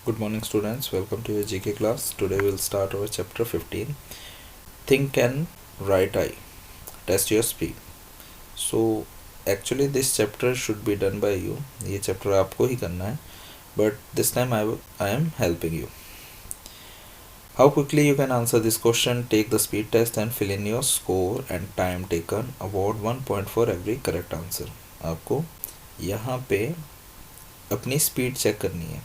Good morning, students. Welcome to your GK class. Today we'll start our chapter 15. Think and write I. Test your speed. So, actually, this chapter should be done by you. ये chapter आपको ही करना है. But this time I am helping you. How quickly you can answer this question? Take the speed test and fill in your score and time taken. Award 1 point for every correct answer. आपको यहाँ पे अपनी speed check करनी है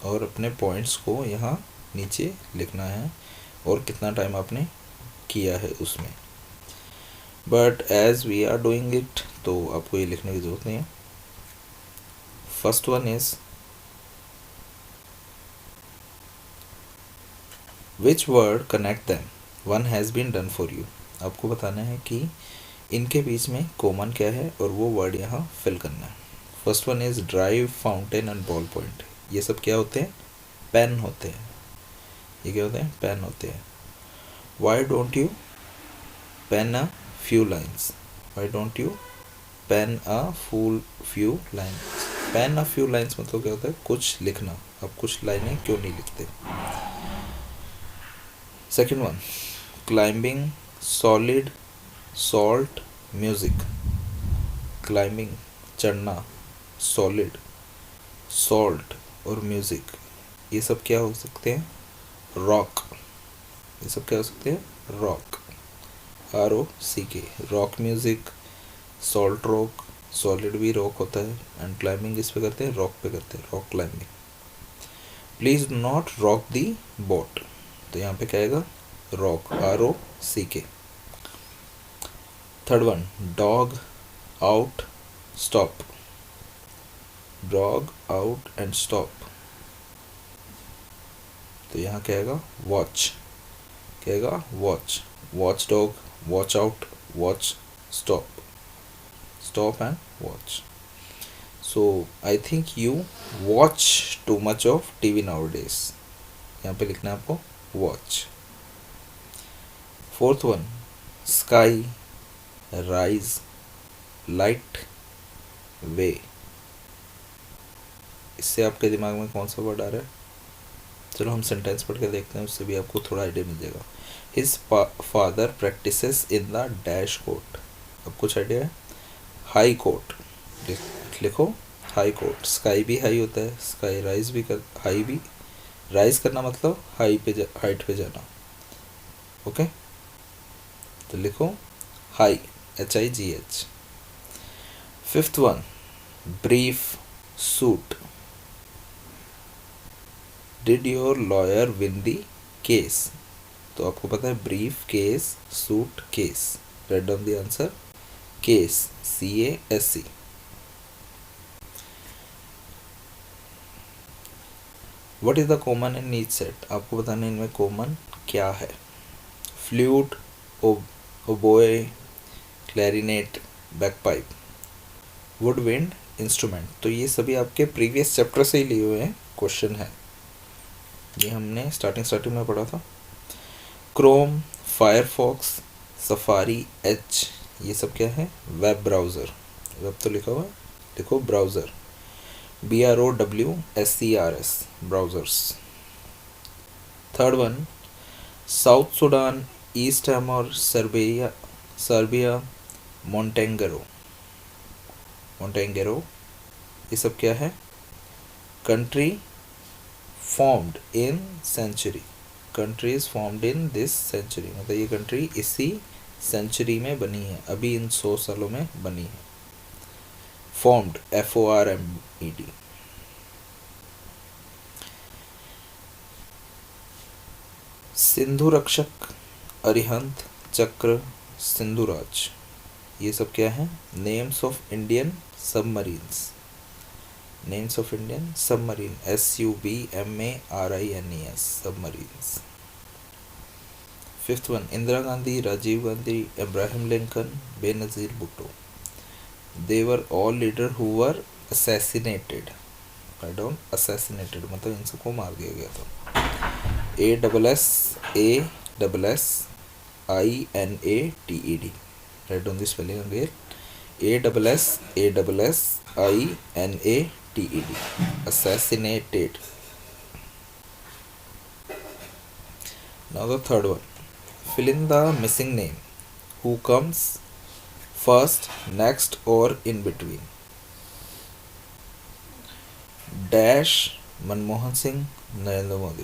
और अपने points को यहाँ नीचे लिखना है और कितना टाइम आपने किया है उसमें. But as we are doing it तो आपको ये लिखने की ज़रूरत नहीं है. First one is which word connect them. One has been done for you. आपको बताना है कि इनके बीच में कॉमन क्या है और वो वर्ड यहाँ फिल करना है. First one is drive, fountain and ball point. ये सब क्या होते हैं? पेन होते हैं. ये क्या होते हैं? पेन होते हैं. Why don't you pen a few lines. Why don't you pen a full few lines. Pen a few lines मतलब क्या होता है? कुछ लिखना. अब कुछ लाइनें क्यों नहीं लिखते? Second one, climbing, solid, salt, music. Climbing चढ़ना, सॉलिड, सॉल्ट और म्यूजिक. ये सब क्या हो सकते हैं? रॉक. ये सब क्या हो सकते हैं? Rock. ROCK. Rock music, salt rock, solid भी रॉक होता है एंड क्लाइंबिंग इस पे करते हैं, रॉक पे करते हैं, rock climbing. Please not rock the boat. तो यहाँ पे क्या आएगा? Rock. ROCK. Third one, dog, out, stop. Dog, out and stop. तो यहाँ क्या आएगा? वॉच. क्या आएगा? Watch. Watch dog, watch out, watch stop. Stop and watch. So I think you watch too much of TV nowadays. यहाँ पे लिखना है आपको watch. Fourth one, sky, rise, light, way. इससे आपके दिमाग में कौन सा वर्ड आ रहा है? चलो हम सेंटेंस पढ़ के देखते हैं, उससे भी आपको थोड़ा आइडिया मिल जाएगा. His father practices in the dash court. अब कुछ आइडिया है? High court. लिखो हाई कोर्ट. स्काई भी हाई होता है, स्काई राइज भी कर, हाई भी. राइज करना मतलब हाई पे हाइट पे जाना. ओके, तो लिखो high, HIGH. Fifth one, brief, suit. Did your lawyer win the case. तो आपको पता है brief, case, suit, case. Write down the answer. Case, CASE. What is the common in each set. आपको बताना इनमें कॉमन क्या है. Flute, oboe, clarinet, bagpipe, woodwind instrument. तो ये सभी आपके प्रीवियस चैप्टर से ही लिए हुए हैं क्वेश्चन है. ये हमने स्टार्टिंग में पढ़ा था. Chrome, Firefox, safari, H. ये सब क्या है? Web browser. वेब तो लिखा हुआ है, लिखो browser. BROWSERS, browsers. Third one, South Sudan, East Timor, Serbia, Montenegro. ये सब क्या है? Country formed in century. Countries formed in this century मतलब ये कंट्री इसी सेंचुरी में बनी है, अभी इन 100 सालों में बनी है. Formed, FORMED. सिंधु रक्षक, अरिहंत, चक्र, सिंधुराज. ये सब क्या है? Names of Indian submarines. Names of Indian submarine, SUBMARINES, submarines. Fifth one, Indira Gandhi, Rajiv Gandhi, Abraham Lincoln, Benazir Bhutto. They were all leader who were assassinated. Write down assassinated मतलब इन सबको मार दिया गया था. ASSASSINATED. Write down this spelling again. ASSASSINATED. Assassinated. Now the third one. Fill in the missing name. Who comes first, next or in between? Dash Manmohan Singh, Narendra Modi.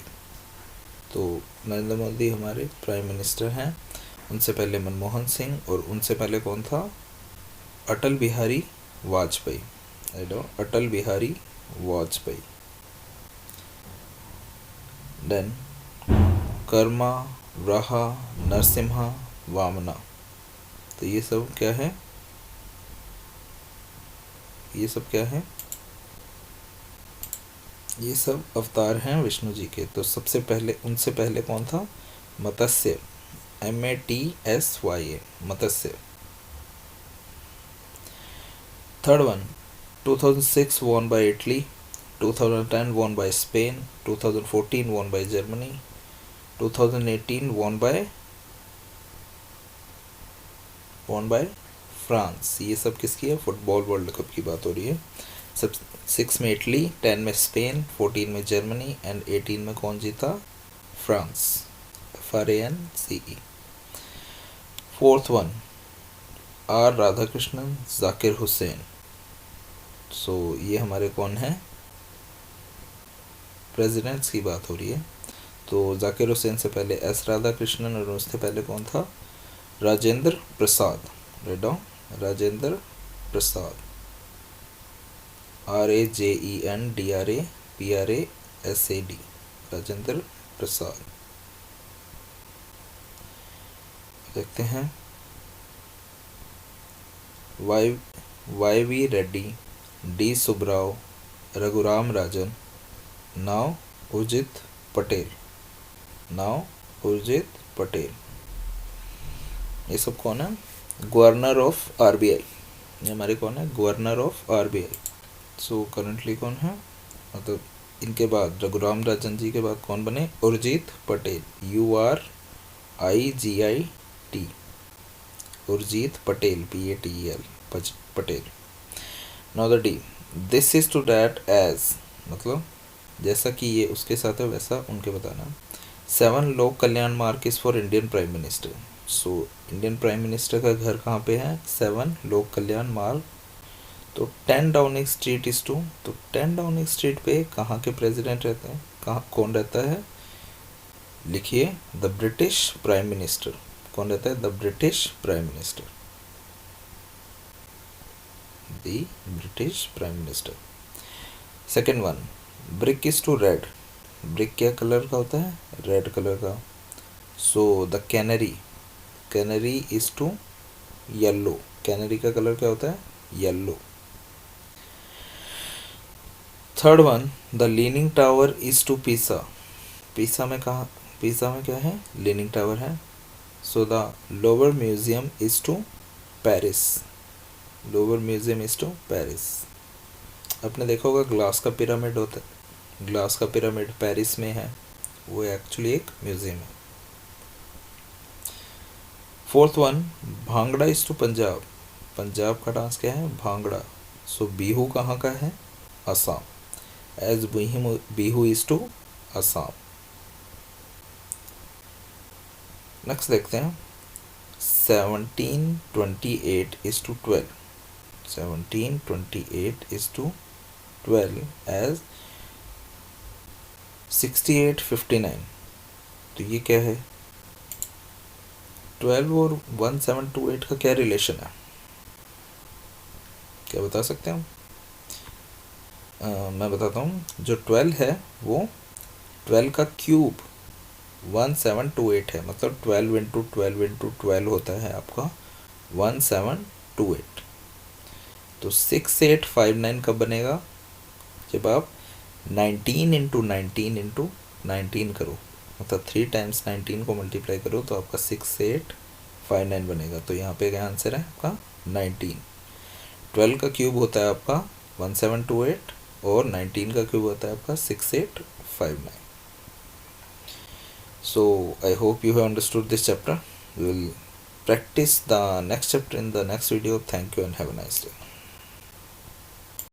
तो नरेंद्र मोदी हमारे prime minister हैं, उनसे पहले मनमोहन सिंह और उनसे पहले कौन था? अटल बिहारी वाजपेयी। अटल बिहारी वाजपेयी। देन कर्मा, राहा, नरसिम्हा, वामना। तो ये सब क्या है? ये सब क्या है? ये सब अवतार हैं विष्णु जी के। तो सबसे पहले उनसे पहले कौन था? मत्स्य, MATSYA, Matsya. Third one. 2006 won by Italy, 2010 won by Spain, 2014 won by Germany, 2018 won by France. ये सब किसकी है? फुटबॉल वर्ल्ड कप की बात हो रही है। सब 6 में इटली, 10 में स्पेन, 14 में जर्मनी एंड 18 में कौन जीता? France, FRANCE। Fourth one, R Radhakrishnan, Zakir Hussain. So ये हमारे कौन है? प्रेसिडेंट्स की बात हो रही है। तो जाकिर हुसैन से पहले S राधाकृष्णन और उससे पहले कौन था? राजेंद्र प्रसाद। राजेंद्र प्रसाद, RAJENDRAPRASAD, राजेंद्र प्रसाद। देखते हैं YV Reddy, D Subrao, Raghuram Rajan, now Urjit Patel. ये सब कौन है? Governor of RBI। ये हमारे कौन है? Governor of RBI। So currently कौन है? मतलब इनके बाद रघुराम राजन जी के बाद कौन बने? Urjit Patel, URIGIT, Urjit Patel, PATEL, Patel. Now the D, this is to that as, मतलब जैसा कि ये उसके साथ है वैसा उनके बताना। 7 लोक कल्याण मार्ग is for Indian prime minister. So Indian prime minister का घर कहाँ पे है? 7 लोक कल्याण मार्ग। तो 10 डाउनिंग स्ट्रीट इज टू, तो 10 डाउनिंग स्ट्रीट पे कहाँ के प्रेसिडेंट रहते हैं? कहाँ कौन रहता है? लिखिए, द ब्रिटिश प्राइम मिनिस्टर। कौन रहता है? The British prime minister, the British prime minister. Second one, brick is to red. Brick क्या कलर का होता है? रेड कलर का। So the canary is to yellow. Canary का कलर क्या होता है? Yellow. Third one, the leaning tower is to Pisa. Pisa में कहाँ? पीसा में क्या है? लीनिंग टावर है। So the Louvre museum is to Paris. Louvre museum is to Paris. आपने देखा होगा ग्लास का पिरामिड होता है, ग्लास का पिरामिड पेरिस में है, वो एक्चुअली एक म्यूजियम है। Fourth one, bhangra is to Punjab. Punjab का डांस क्या है? भांगड़ा। सो बिहू कहाँ का है? Assam, as Bihu is to Assam. Next देखते हैं, 1728 is to 12। 1728 is to 12 as 6859। तो ये क्या है? 12 और 1728 का क्या रिलेशन है? क्या बता सकते हैं? मैं बताता हूँ। जो 12 है वो 12 का क्यूब 1728 है, मतलब 12 इंटू 12 इंटू 12 होता है आपका 1728। तो 6859 कब बनेगा? जब आप 19 इंटू 19 इंटू 19 करो, मतलब 3 टाइम्स 19 को मल्टीप्लाई करो तो आपका 6859 बनेगा। तो यहाँ पे क्या आंसर है आपका? 19। 12 का क्यूब होता है आपका 1728 और 19 का क्यूब होता है आपका 6859। So I hope you have understood this chapter. We will practice the next chapter in the next video. Thank you and have a nice day.